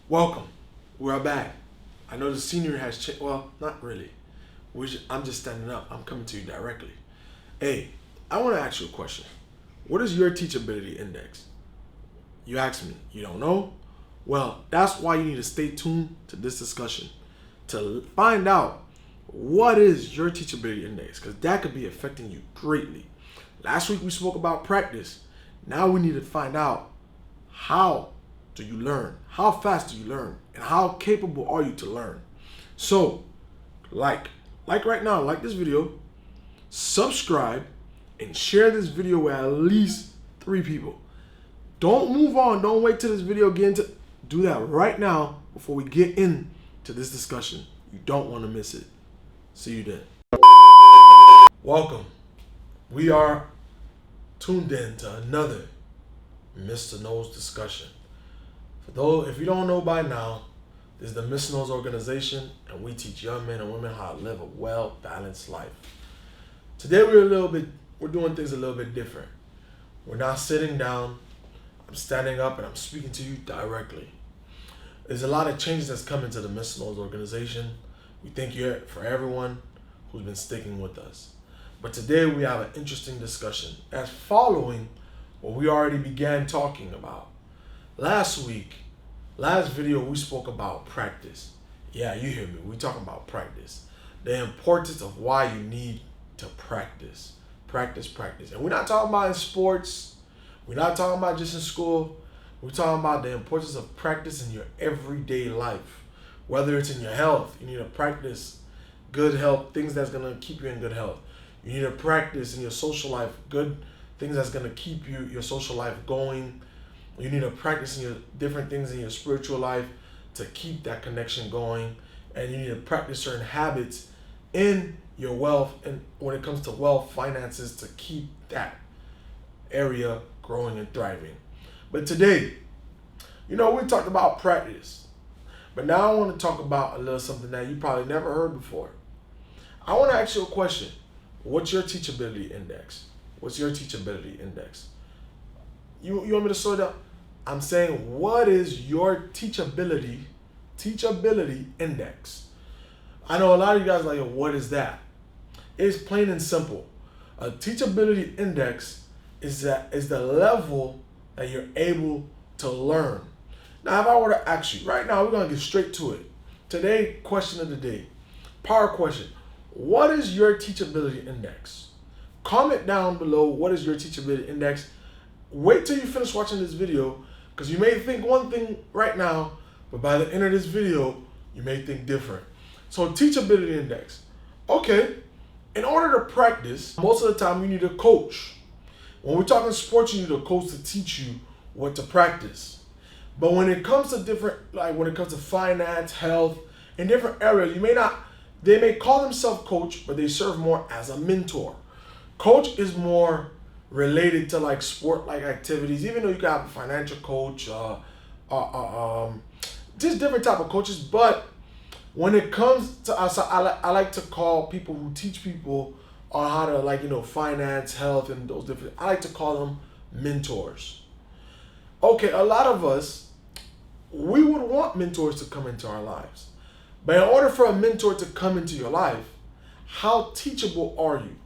Welcome. We're back. I know the scenery has changed. Well, not really. I'm just standing up. I'm coming to you directly. Hey, I want to ask you a question. What is your teachability index? You asked me. You don't know? Well, that's why you need to stay tuned to this discussion to find out what is your teachability index, because that could be affecting you greatly. Last week we spoke about practice. Now we need to find out how do you learn? How fast do you learn? And how capable are you to learn? So, like right now, like this video, subscribe, and share this video with at least 3 people. Don't move on. Don't wait till this video gets into. Do that right now before we get into this discussion. You don't want to miss it. See you then. Welcome. We are tuned in to another MR.NOLDS discussion. For those, if you don't know by now, this is the MR.NOLDS organization, and we teach young men and women how to live a well-balanced life. Today we're doing things a little bit different. We're not sitting down. I'm standing up and I'm speaking to you directly. There's a lot of changes that's coming to the MR.NOLDS organization. We thank you for everyone who's been sticking with us. But today we have an interesting discussion that's following what we already began talking about. Last video, we spoke about practice. Yeah, you hear me. We talking about practice. The importance of why you need to practice. Practice. And we're not talking about in sports. We're not talking about just in school. We're talking about the importance of practice in your everyday life. Whether it's in your health, you need to practice good health, things that's going to keep you in good health. You need to practice in your social life, good things that's going to keep your social life going. You need to practice in your different things in your spiritual life to keep that connection going. And you need to practice certain habits in your wealth, and when it comes to wealth, finances, to keep that area growing and thriving. But today, we talked about practice. But now I want to talk about a little something that you probably never heard before. I want to ask you a question. What's your teachability index? What's your teachability index? You want me to slow down? I'm saying, what is your teachability index? I know a lot of you guys are like, what is that? It's plain and simple. A teachability index is the level that you're able to learn. Now, if I were to ask you right now, we're gonna get straight to it. Today, question of the day, power question. What is your teachability index? Comment down below, what is your teachability index? Wait till you finish watching this video, because you may think one thing right now, but by the end of this video, you may think different. So teachability index. Okay, in order to practice, most of the time you need a coach. When we're talking sports, you need a coach to teach you what to practice. But when it comes to when it comes to finance, health, in different areas, they may call themselves coach, but they serve more as a mentor. Coach is more related to like sport-like activities, even though you got a financial coach, just different type of coaches. But when it comes to us, I like to call people who teach people on how to finance, health, and those different. I like to call them mentors. Okay, a lot of us, we would want mentors to come into our lives. But in order for a mentor to come into your life, how teachable are you?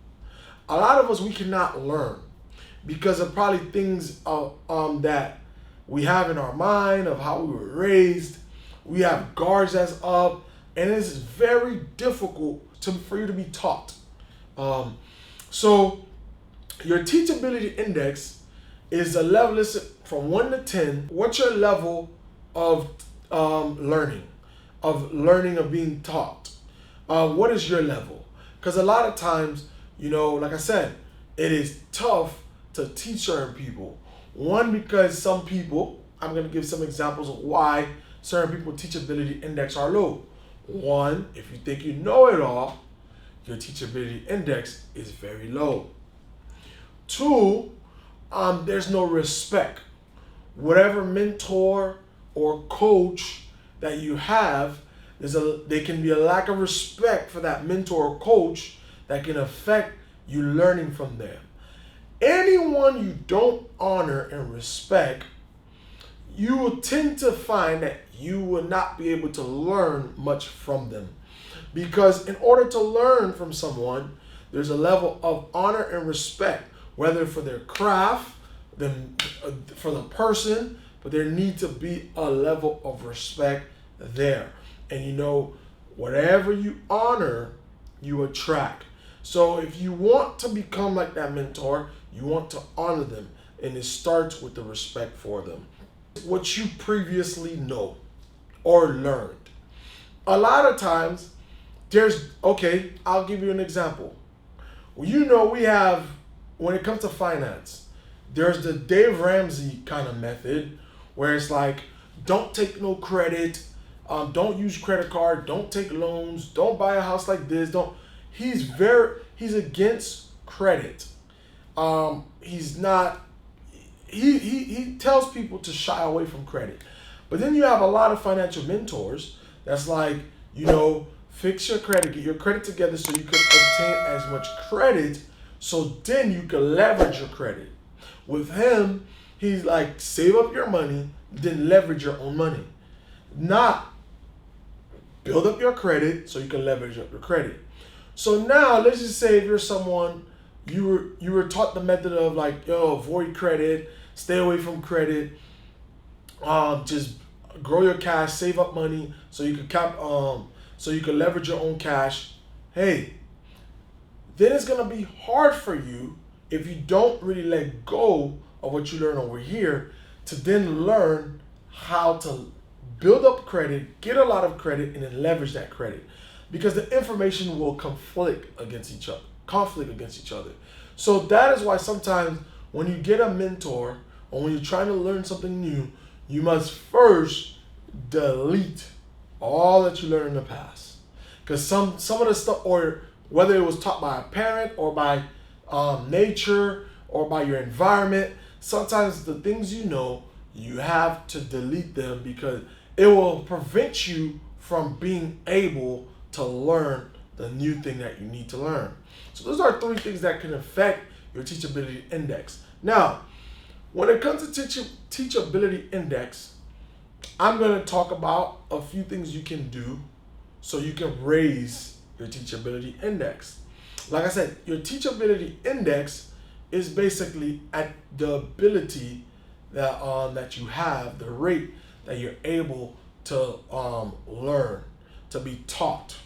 A lot of us, we cannot learn because of probably things that we have in our mind, of how we were raised. We have guards that's up, and it's very difficult for you to be taught. So your teachability index is a level, listen, from 1 to 10. What's your level of learning, of being taught? What is your level? Because a lot of times, like I said, it is tough to teach certain people. One, because some people, I'm going to give some examples of why certain people teachability index are low. One, if you think you know it all, your teachability index is very low. Two, there's no respect. Whatever mentor or coach that you have, there can be a lack of respect for that mentor or coach that can affect you learning from them. Anyone you don't honor and respect, you will tend to find that you will not be able to learn much from them. Because in order to learn from someone, there's a level of honor and respect, whether for their craft, for the person, but there needs to be a level of respect there. And you know, whatever you honor, you attract. So if you want to become like that mentor, you want to honor them. And it starts with the respect for them. What you previously know or learned. A lot of times, okay, I'll give you an example. Well, you know, we have, when it comes to finance, there's the Dave Ramsey kind of method where it's like, don't take no credit, don't use credit card, don't take loans, don't buy a house like this, he's against credit. He tells people to shy away from credit. But then you have a lot of financial mentors that's like, you know, fix your credit, get your credit together so you can obtain as much credit so then you can leverage your credit. With him, he's like, save up your money, then leverage your own money. Not build up your credit so you can leverage up your credit. So now let's just say if you're someone, you were taught the method of like, yo, avoid credit, stay away from credit, just grow your cash, save up money so you can leverage your own cash. Hey, then it's gonna be hard for you if you don't really let go of what you learn over here to then learn how to build up credit, get a lot of credit, and then leverage that credit. Because the information will conflict against each other. So that is why sometimes when you get a mentor or when you're trying to learn something new, you must first delete all that you learned in the past. Because some of the stuff, or whether it was taught by a parent or by nature or by your environment, sometimes the things you know, you have to delete them because it will prevent you from being able to learn the new thing that you need to learn. So those are 3 things that can affect your teachability index. Now, when it comes to teachability index, I'm going to talk about a few things you can do so you can raise your teachability index. Like I said, your teachability index is basically at the ability that you have, the rate that you're able to learn, to be taught.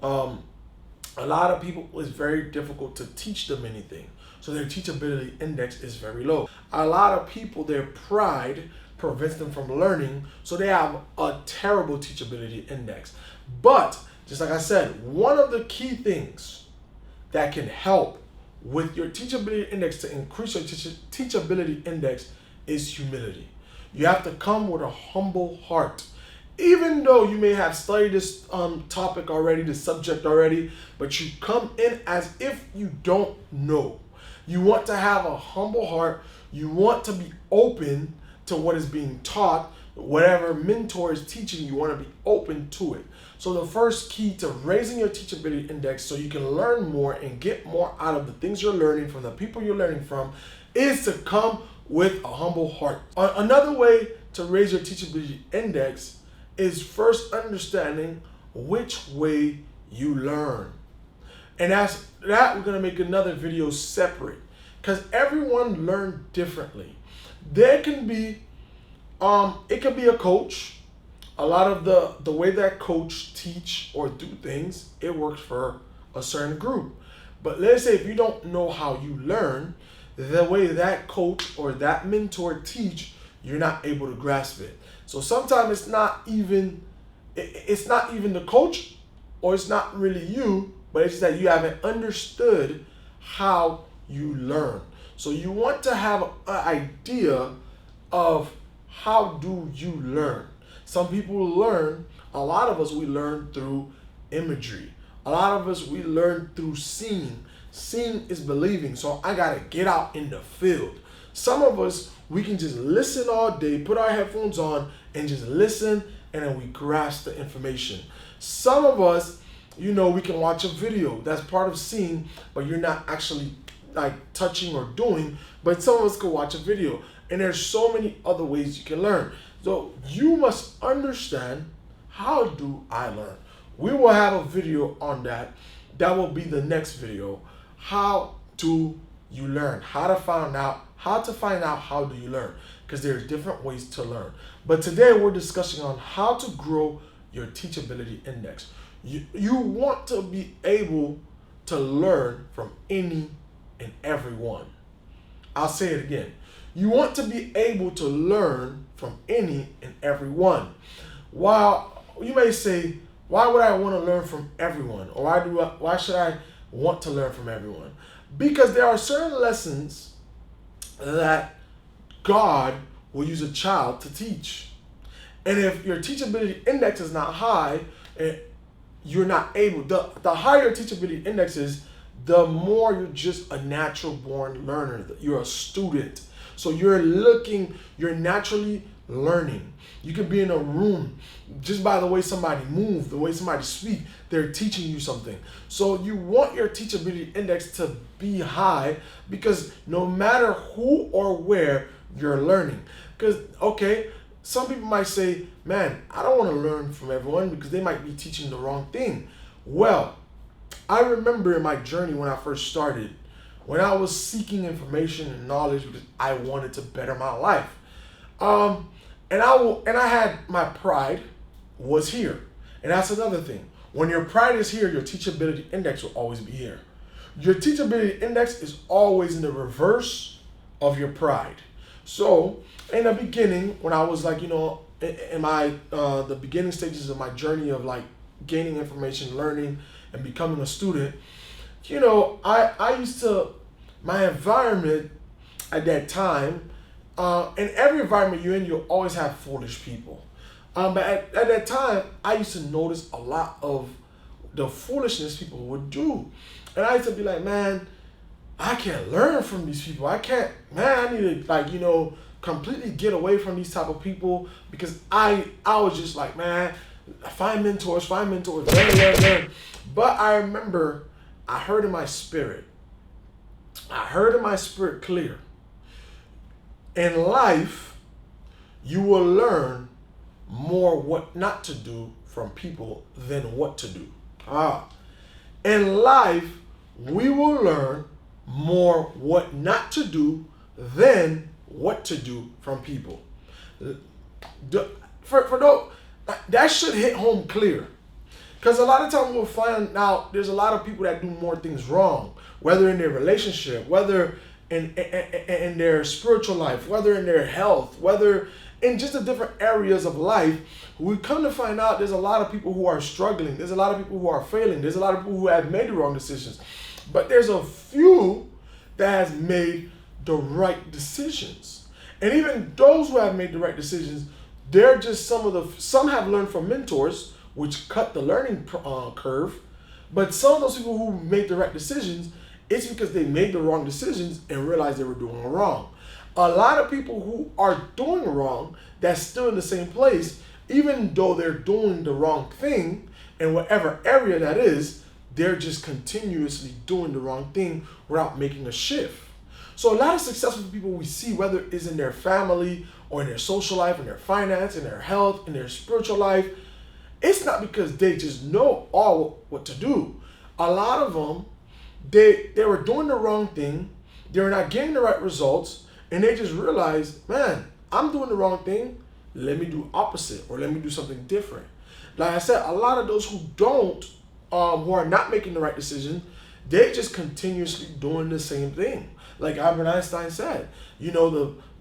A lot of people, it's very difficult to teach them anything. So their teachability index is very low. A lot of people, their pride prevents them from learning, so they have a terrible teachability index. But, just like I said, one of the key things that can help with your teachability index to increase your teachability index is humility. You have to come with a humble heart. Even though you may have studied this topic already, this subject already, but you come in as if you don't know. You want to have a humble heart. You want to be open to what is being taught. Whatever mentor is teaching, you want to be open to it. So the first key to raising your teachability index so you can learn more and get more out of the things you're learning from the people you're learning from is to come with a humble heart. Another way to raise your teachability index is first understanding which way you learn. And that we're going to make another video separate because everyone learns differently. There can be, it can be a coach. A lot of the way that coach teach or do things, it works for a certain group. But let's say if you don't know how you learn, the way that coach or that mentor teach, you're not able to grasp it. So sometimes it's not even the coach, or it's not really you, but it's that you haven't understood how you learn. So you want to have an idea of how do you learn. Some people learn, a lot of us, we learn through imagery. A lot of us, we learn through seeing. Seeing is believing, so I gotta get out in the field. Some of us, we can just listen all day, put our headphones on, and just listen, and then we grasp the information. Some of us, you know, we can watch a video. That's part of seeing, but you're not actually like touching or doing, but some of us can watch a video. And there's so many other ways you can learn. So you must understand, how do I learn? We will have a video on that. That will be the next video. How do you learn? How to find out how do you learn? Because there are different ways to learn. But today we're discussing on how to grow your teachability index. You want to be able to learn from any and everyone. I'll say it again. You want to be able to learn from any and everyone. While you may say, why would I want to learn from everyone? Or why should I want to learn from everyone? Because there are certain lessons that God will use a child to teach. And if your teachability index is not high, you're not able, the higher your teachability index is, the more you're just a natural born learner. You're a student. So you're naturally learning. You can be in a room, just by the way somebody moves, the way somebody speaks, they're teaching you something. So you want your teachability index to be high, because no matter who or where you're learning. Because, okay, some people might say, man, I don't want to learn from everyone because they might be teaching the wrong thing. Well, I remember in my journey when I first started, when I was seeking information and knowledge because I wanted to better my life. And I had, my pride was here. And that's another thing. When your pride is here, your teachability index will always be here. Your teachability index is always in the reverse of your pride. So in the beginning, when I was like, in my the beginning stages of my journey of like gaining information, learning, and becoming a student, I used to, my environment at that time, in every environment you're in, you'll always have foolish people. But at that time, I used to notice a lot of the foolishness people would do. And I used to be like, man, I can't learn from these people. I need to completely get away from these type of people, because I was just like, man, find mentors, learn. But I remember I heard in my spirit clear. In life, you will learn more what not to do from people than what to do. In life, we will learn more what not to do than what to do from people. For those, that should hit home clear. Because a lot of times we'll find out there's a lot of people that do more things wrong, whether in their relationship, whether in their spiritual life, whether in their health, whether in just the different areas of life. We come to find out there's a lot of people who are struggling. There's a lot of people who are failing. There's a lot of people who have made the wrong decisions. But there's a few that has made the right decisions. And even those who have made the right decisions, they're just some have learned from mentors, which cut the learning curve. But some of those people who made the right decisions, it's because they made the wrong decisions and realized they were doing wrong. A lot of people who are doing wrong, that's still in the same place, even though they're doing the wrong thing in whatever area that is, they're just continuously doing the wrong thing without making a shift. So a lot of successful people we see, whether it's in their family or in their social life, in their finance, in their health, in their spiritual life, it's not because they just know all what to do. A lot of them, they were doing the wrong thing, they were not getting the right results, and they just realized, man, I'm doing the wrong thing, let me do opposite, or let me do something different. Like I said, a lot of those who who are not making the right decision, they're just continuously doing the same thing. Like Albert Einstein said,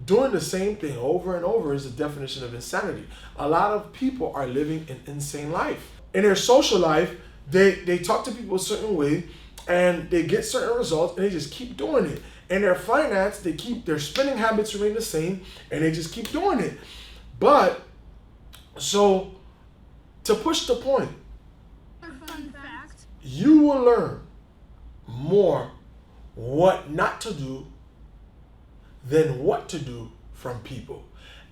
doing the same thing over and over is the definition of insanity. A lot of people are living an insane life. In their social life, they talk to people a certain way, and they get certain results, and they just keep doing it. In their finance, their spending habits remain the same, and they just keep doing it. But, so, to push the point, Fun fact. you will learn more what not to do than what to do from people,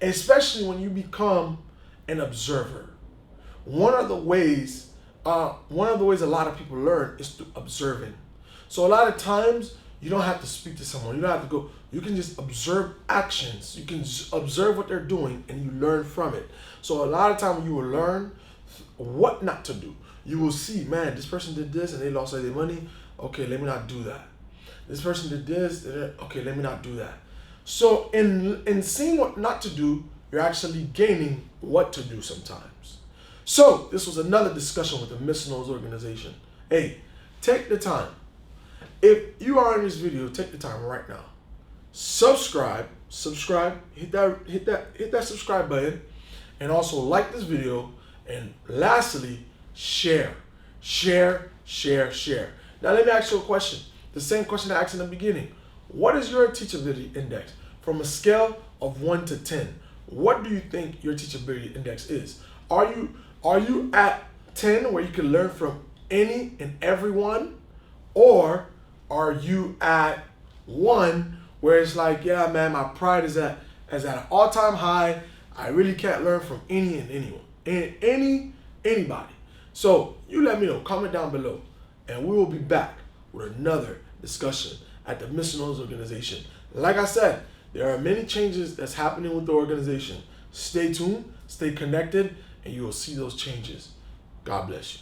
especially when you become an observer. One of the ways a lot of people learn is through observing. So a lot of times You don't have to speak to someone. You don't have to go. You can just observe actions. You can observe what they're doing and you learn from it. So a lot of time you will learn what not to do. You will see, man, this person did this and they lost all their money. Okay, let me not do that. This person did this. Okay, let me not do that. So in seeing what not to do, you're actually gaining what to do sometimes. So this was another discussion with the MR.NOLDS organization. Hey, take the time. If you are in this video, take the time right now. Subscribe, hit that subscribe button, and also like this video. And lastly, share. Now let me ask you a question. The same question I asked in the beginning. What is your teachability index? From a scale of 1 to 10, what do you think your teachability index is? Are you at 10 where you can learn from any and everyone? Or are you at 1 where it's like, yeah, man, my pride is at an all-time high. I really can't learn from any and anyone, anybody. So you let me know, comment down below, and we will be back with another discussion at the MR.NOLDS organization. Like I said, there are many changes that's happening with the organization. Stay tuned, stay connected, and you will see those changes. God bless you.